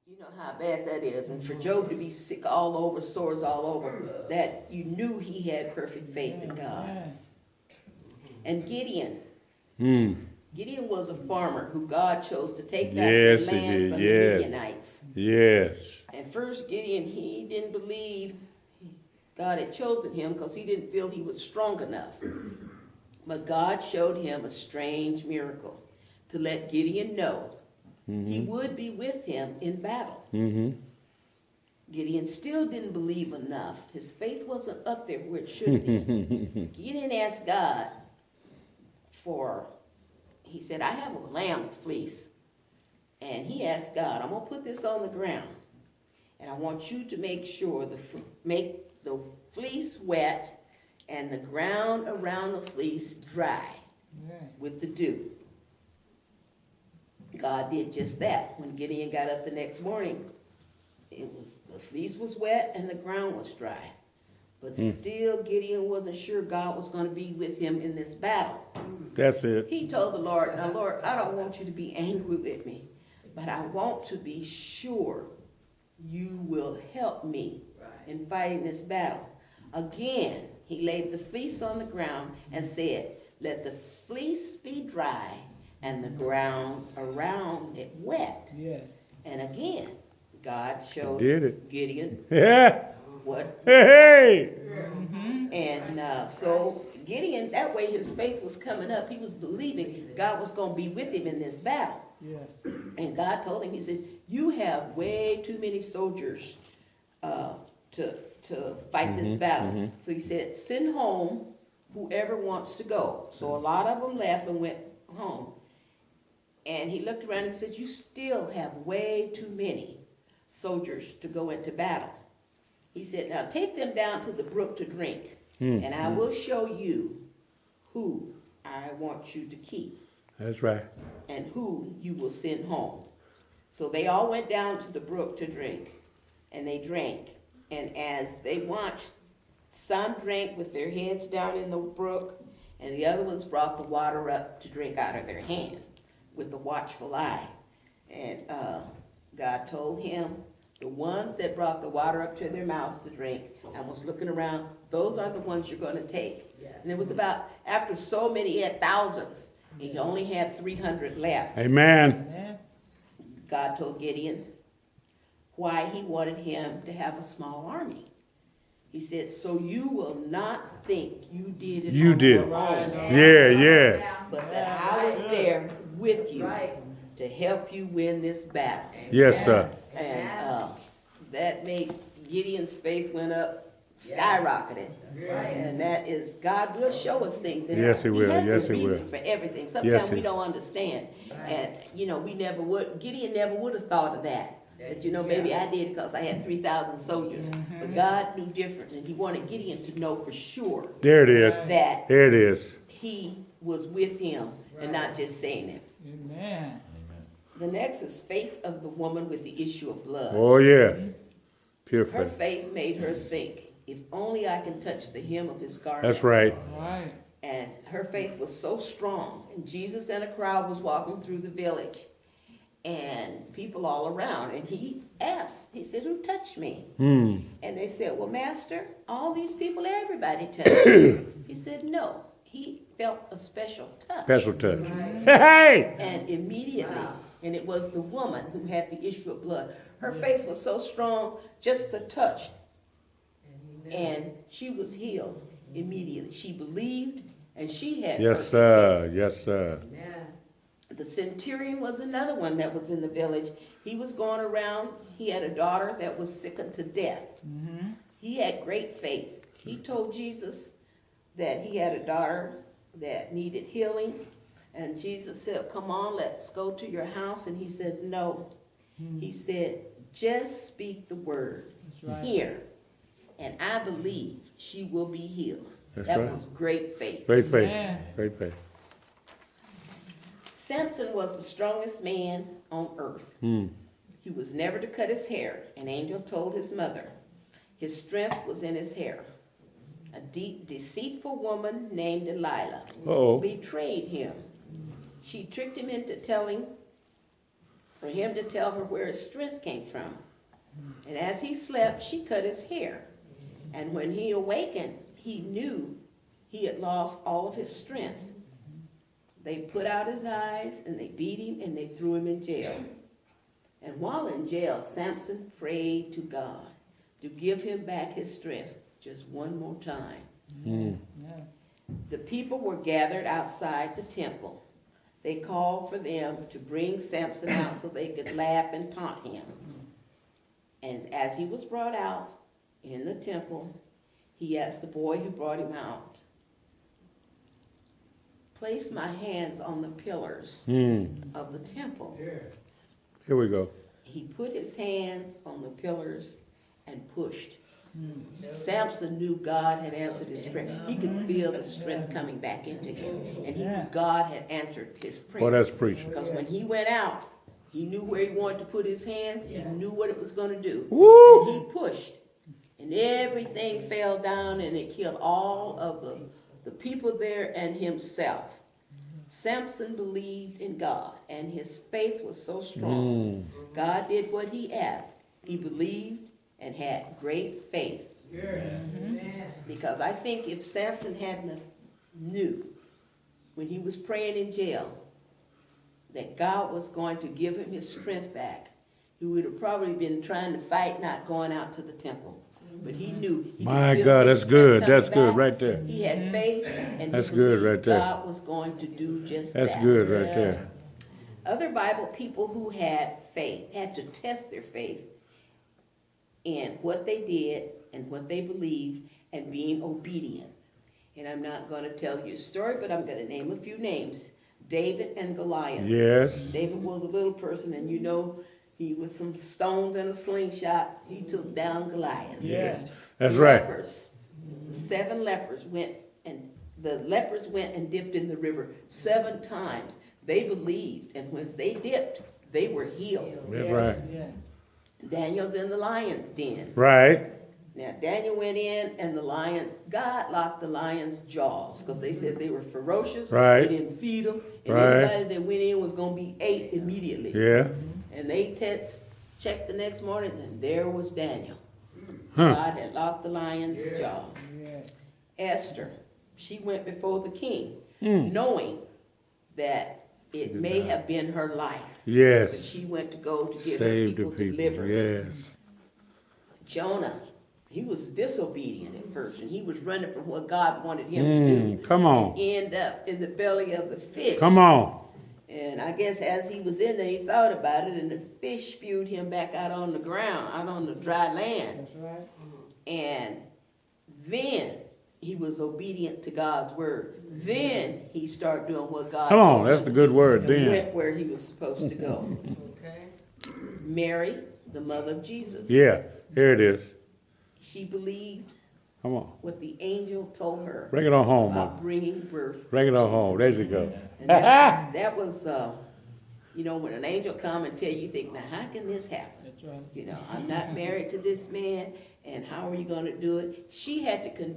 You know how bad that is. And for Job to be sick all over, sores all over, that you knew he had perfect faith in God. And Gideon. Gideon was a farmer who God chose to take back the land from the Midianites. Yes. And first Gideon, he didn't believe God had chosen him because he didn't feel he was strong enough. But God showed him a strange miracle to let Gideon know he would be with him in battle. Gideon still didn't believe enough. His faith wasn't up there where it should be. Gideon asked God he said, I have a lamb's fleece. And he asked God, I'm going to put this on the ground. And I want you to make sure make the fleece wet and the ground around the fleece dry with the dew. God did just that. When Gideon got up the next morning, the fleece was wet and the ground was dry. But still, Gideon wasn't sure God was going to be with him in this battle. That's it. He told the Lord, now Lord, I don't want you to be angry with me, but I want to be sure you will help me in fighting this battle. Again, he laid the fleece on the ground and said, let the fleece be dry and the ground around it wet. Yeah. And again, God showed Gideon what. Hey! And so Gideon, that way his faith was coming up. He was believing God was going to be with him in this battle. Yes. And God told him, he says, you have way too many soldiers to fight this battle. So he said, send home whoever wants to go. So a lot of them left and went home. And he looked around and says, you still have way too many soldiers to go into battle. He said, now take them down to the brook to drink, and I will show you who I want you to keep. That's right. And who you will send home. So they all went down to the brook to drink, and they drank. And as they watched, some drank with their heads down in the brook, and the other ones brought the water up to drink out of their hand with the watchful eye. And God told him, the ones that brought the water up to their mouths to drink and was looking around, those are the ones you're going to take. Yeah. And it was about, after so many, he had thousands, and he only had 300 left. Amen. God told Gideon why he wanted him to have a small army. He said, so you will not think you did it on your own. Yeah. But that I was there with you to help you win this battle. Yes, sir. And that made Gideon's faith went up, skyrocketed. And that is, God will show us things. And yes, he will. Yes, he will. He has a reason for everything. Sometimes we don't understand. And, we never would. Gideon never would have thought of that. That, maybe I did because I had 3,000 soldiers. But God knew different. And he wanted Gideon to know for sure. There it is. That there it is. He was with him and not just saying it. Amen. The next is faith of the woman with the issue of blood. Oh, yeah. Pure faith. Her faith made her think, if only I can touch the hem of his garment. That's right. Right. And her faith was so strong. And Jesus and a crowd was walking through the village. And people all around. And he asked, he said, who touched me? And they said, well, Master, all these people, everybody touched you. He said, no. He felt a special touch. Special touch. Hey! And immediately, and it was the woman who had the issue of blood. Her faith was so strong, just the touch. And she was healed immediately. She believed, and she had yes, sir. Faith. Yes, sir. The centurion was another one that was in the village. He was going around. He had a daughter that was sick unto death. He had great faith. He told Jesus that he had a daughter that needed healing. And Jesus said, come on, let's go to your house. And he says, no. He said, just speak the word here. And I believe she will be healed. That was great faith. Great faith. Yeah. Great faith. Samson was the strongest man on earth. He was never to cut his hair. An angel told his mother. His strength was in his hair. A deceitful woman named Delilah betrayed him. She tricked him into telling for him to tell her where his strength came from. And as he slept, she cut his hair. And when he awakened, he knew he had lost all of his strength. They put out his eyes, and they beat him, and they threw him in jail. And while in jail, Samson prayed to God to give him back his strength just one more time. Mm. The people were gathered outside the temple. They called for them to bring Samson out so they could laugh and taunt him. And as he was brought out in the temple, he asked the boy who brought him out, "Place my hands on the pillars of the temple." Here we go. He put his hands on the pillars and pushed. Samson knew God had answered his prayer. He could feel the strength coming back into him. And he knew God had answered his prayer. Boy, that's preaching. Because when he went out, he knew where he wanted to put his hands. He knew what it was going to do. Woo! And he pushed. And everything fell down, and it killed all of the people there and himself. Samson believed in God, and his faith was so strong. God did what he asked. He believed and had great faith. Because I think if Samson hadn't knew when he was praying in jail that God was going to give him his strength back, he would have probably been trying to fight, not going out to the temple. But he knew. He My could feel God, his that's strength good. coming That's good back. right there. He had faith, and That's he good believed right there. God was going to do just That's that. good right there. Other Bible people who had faith had to test their faith in what they did and what they believed and being obedient. And I'm not going to tell you a story, but I'm going to name a few names. David and Goliath. Yes. David was a little person, and you know, he with some stones and a slingshot, he took down Goliath. Yeah. That's right. Lepers, 7 lepers went, and the lepers went and dipped in the river 7 times. They believed, and when they dipped, they were healed. That's right. Yeah. Daniel's in the lion's den. Right. Now, Daniel went in, and God locked the lion's jaws, because they said they were ferocious. Right. They didn't feed them, and Right. anybody that went in was going to be ate immediately. Yeah. And they checked the next morning, and there was Daniel. Huh. God had locked the lion's jaws. Yes. Esther, she went before the king, Mm. knowing that it may have been her life. But Yes. she went to go to get her Save the people people. delivered. Yes. Jonah, he was disobedient at first, and he was running from what God wanted him to do. Come on. And end up in the belly of the fish. Come on. And I guess as he was in there, he thought about it, and the fish spewed him back out on the ground, out on the dry land. That's right. And then he was obedient to God's word. Then he started doing what God Come on. told That's him the to good do, word and then. went where he was supposed to go. Mary, the mother of Jesus. Yeah. Here it is. She believed Come on. what the angel told her Bring it on home, about Mama. bringing birth. Bring it to on home. There Jesus. you go. And that was you know, when an angel come and tell you, you think, now how can this happen? That's right. You know, I'm not married to this man, and how are you going to do it? She had to